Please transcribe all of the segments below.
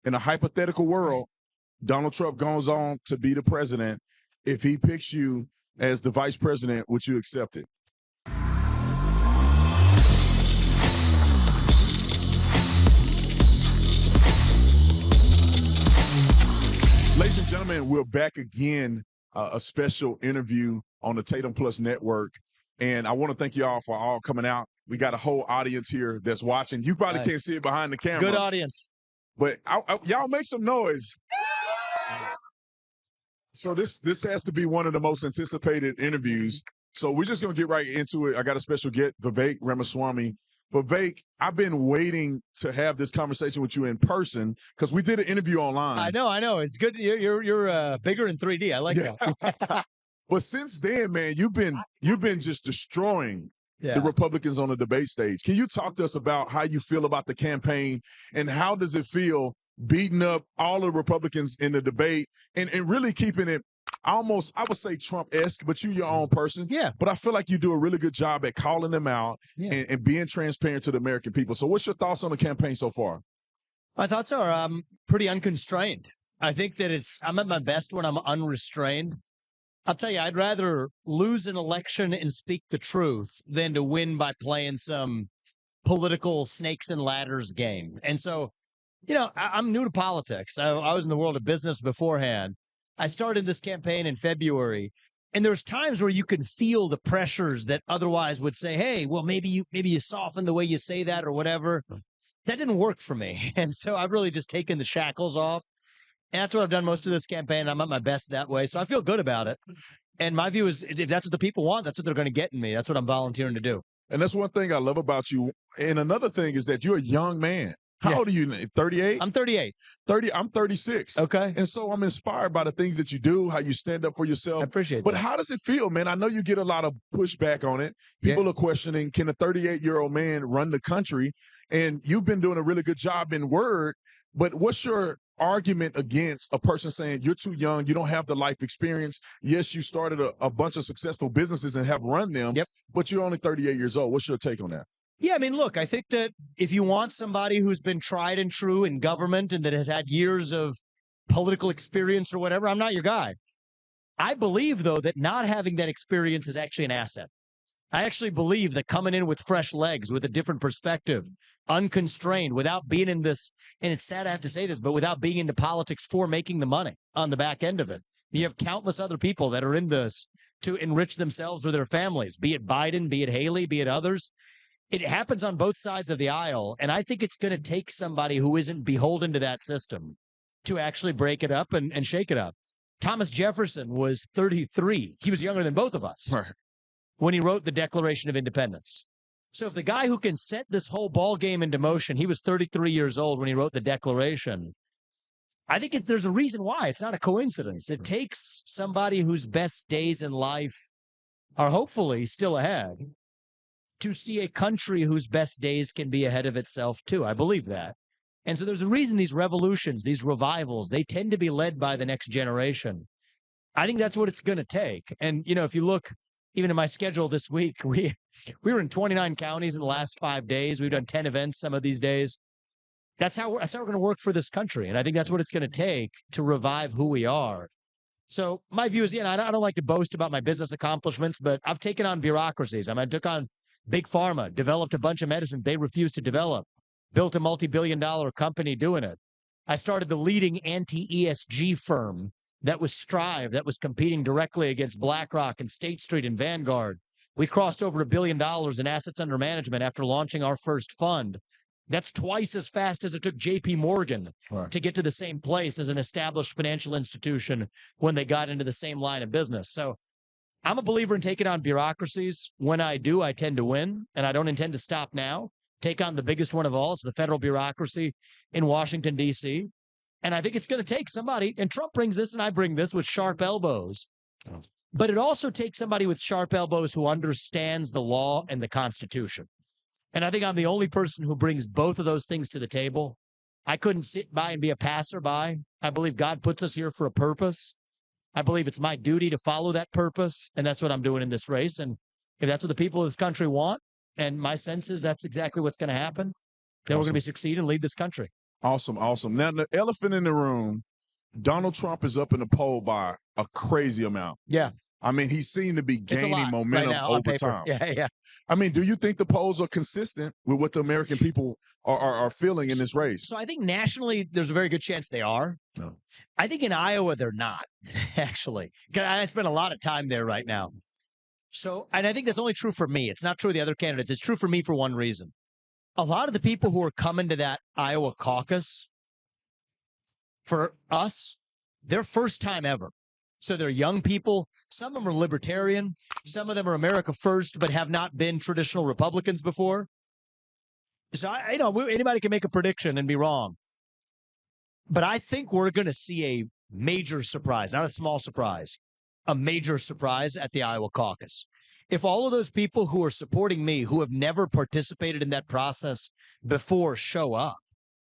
in a hypothetical world, Donald Trump goes on to be the president. If he picks you as the vice president, would you accept it? Ladies and gentlemen, we're back again, a special interview on the Tatum Plus network. And I want to thank you all for all coming out. We got a whole audience here that's watching. You probably can't see it behind the camera. Good audience. But y'all make some noise. So this has to be one of the most anticipated interviews. So we're just going to get right into it. I got a special guest, Vivek Ramaswamy. Vivek, I've been waiting to have this conversation with you in person because we did an interview online. I know. It's good. You're bigger in 3D. I like that. But since then, man, you've been just destroying the Republicans on the debate stage. Can you talk to us about how you feel about the campaign and how does it feel beating up all the Republicans in the debate and really keeping it almost, I would say, Trump-esque, but you're your own person. Yeah. But I feel like you do a really good job at calling them out and being transparent to the American people. So what's your thoughts on the campaign so far? My thoughts are pretty unconstrained. I think that I'm at my best when I'm unrestrained. I'll tell you, I'd rather lose an election and speak the truth than to win by playing some political snakes and ladders game. And so, I'm new to politics. I was in the world of business beforehand. I started this campaign in February, and there's times where you can feel the pressures that otherwise would say, hey, well, maybe you soften the way you say that or whatever. That didn't work for me. And so I've really just taken the shackles off. And that's what I've done most of this campaign. I'm at my best that way. So I feel good about it. And my view is if that's what the people want, that's what they're going to get in me. That's what I'm volunteering to do. And that's one thing I love about you. And another thing is that you're a young man. How old are you? 38? I'm 38. I'm 36. Okay. And so I'm inspired by the things that you do, how you stand up for yourself. I appreciate But that. how does it feel, man? I know you get a lot of pushback on it. People are questioning, can a 38-year-old man run the country? And you've been doing a really good job in word. But what's your argument against a person saying you're too young, you don't have the life experience? Yes, you started a bunch of successful businesses and have run them, but you're only 38 years old. What's your take on that? Yeah, I mean, look, I think that if you want somebody who's been tried and true in government and that has had years of political experience or whatever, I'm not your guy. I believe, though, that not having that experience is actually an asset. I actually believe that coming in with fresh legs, with a different perspective, unconstrained, without being in this, and it's sad I have to say this, but without being into politics for making the money on the back end of it. You have countless other people that are in this to enrich themselves or their families, be it Biden, be it Haley, be it others. It happens on both sides of the aisle, and I think it's going to take somebody who isn't beholden to that system to actually break it up and shake it up. Thomas Jefferson was 33. He was younger than both of us when he wrote the Declaration of Independence. So if the guy who can set this whole ball game into motion, he was 33 years old when he wrote the Declaration, I think there's a reason why. It's not a coincidence. It takes somebody whose best days in life are hopefully still ahead to see a country whose best days can be ahead of itself, too. I believe that. And so there's a reason these revolutions, these revivals, they tend to be led by the next generation. I think that's what it's going to take. And, if you look even in my schedule this week, we were in 29 counties in the last 5 days. We've done 10 events some of these days. That's how we're going to work for this country. And I think that's what it's going to take to revive who we are. So my view is, I don't like to boast about my business accomplishments, but I've taken on bureaucracies. I took on Big Pharma, developed a bunch of medicines they refused to develop, built a multi-billion-dollar company doing it. I started the leading anti-ESG firm that was Strive, that was competing directly against BlackRock and State Street and Vanguard. We crossed over $1 billion in assets under management after launching our first fund. That's twice as fast as it took JP Morgan to get to the same place as an established financial institution when they got into the same line of business. So I'm a believer in taking on bureaucracies. When I do, I tend to win, and I don't intend to stop now. Take on the biggest one of all. It's the federal bureaucracy in Washington, D.C. And I think it's going to take somebody, and Trump brings this and I bring this, with sharp elbows. But it also takes somebody with sharp elbows who understands the law and the Constitution. And I think I'm the only person who brings both of those things to the table. I couldn't sit by and be a passerby. I believe God puts us here for a purpose. I believe it's my duty to follow that purpose, and that's what I'm doing in this race. And if that's what the people of this country want, and my sense is that's exactly what's going to happen, then we're going to be succeed and lead this country. Awesome, awesome. Now, the elephant in the room, Donald Trump is up in the poll by a crazy amount. Yeah. I mean, he seemed to be It's a gaining lot momentum right now on over paper. time. Yeah. I mean, do you think the polls are consistent with what the American people are feeling in this race? So I think nationally, there's a very good chance they are. No. I think in Iowa, they're not, actually. 'Cause I spend a lot of time there right now. So, and I think that's only true for me. It's not true of the other candidates. It's true for me for one reason. A lot of the people who are coming to that Iowa caucus, for us, their first time ever. So they're young people. Some of them are libertarian. Some of them are America First, but have not been traditional Republicans before. So, anybody can make a prediction and be wrong. But I think we're going to see a major surprise, not a small surprise, a major surprise at the Iowa caucus. If all of those people who are supporting me, who have never participated in that process before, show up,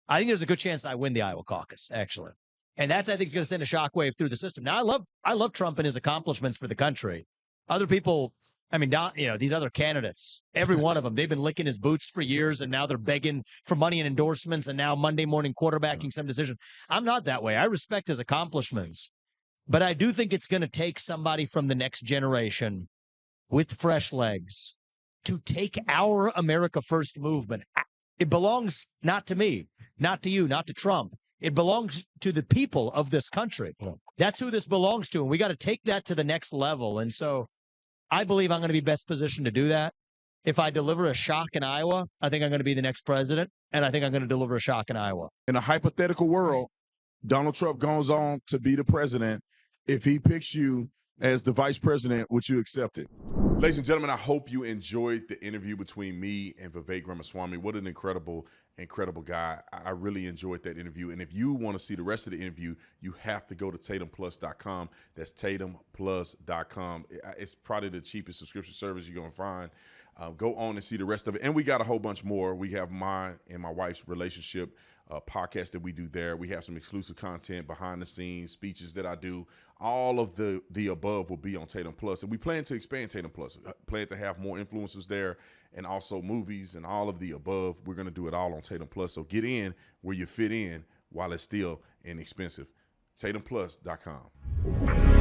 I think there's a good chance I win the Iowa caucus, actually. And that's, I think, is going to send a shockwave through the system. Now, I love Trump and his accomplishments for the country. Other people, I mean, these other candidates, every one of them, they've been licking his boots for years, and now they're begging for money and endorsements, and now Monday morning quarterbacking some decision. I'm not that way. I respect his accomplishments, but I do think it's going to take somebody from the next generation with fresh legs to take our America First movement. It belongs not to me, not to you, not to Trump. It belongs to the people of this country. Yeah. That's who this belongs to, and we got to take that to the next level. And so I believe I'm going to be best positioned to do that. If I deliver a shock in Iowa, I think I'm going to be the next president, and I think I'm going to deliver a shock in Iowa. In a hypothetical world, Donald Trump goes on to be the president. If he picks you as the vice president, would you accept it? Ladies and gentlemen, I hope you enjoyed the interview between me and Vivek Ramaswamy. What an incredible guy. I really enjoyed that interview. And if you want to see the rest of the interview, you have to go to TatumPlus.com. That's TatumPlus.com. It's probably the cheapest subscription service you're going to find. Go on and see the rest of it. And we got a whole bunch more. We have mine and my wife's relationship podcast that we do there. We have some exclusive content, behind the scenes, speeches that I do. All of the above will be on Tatum Plus. And we plan to expand Tatum Plus. Plan to have more influencers there, and also movies and all of the above. We're going to do it all on Tatum Plus. So get in where you fit in while it's still inexpensive. TatumPlus.com.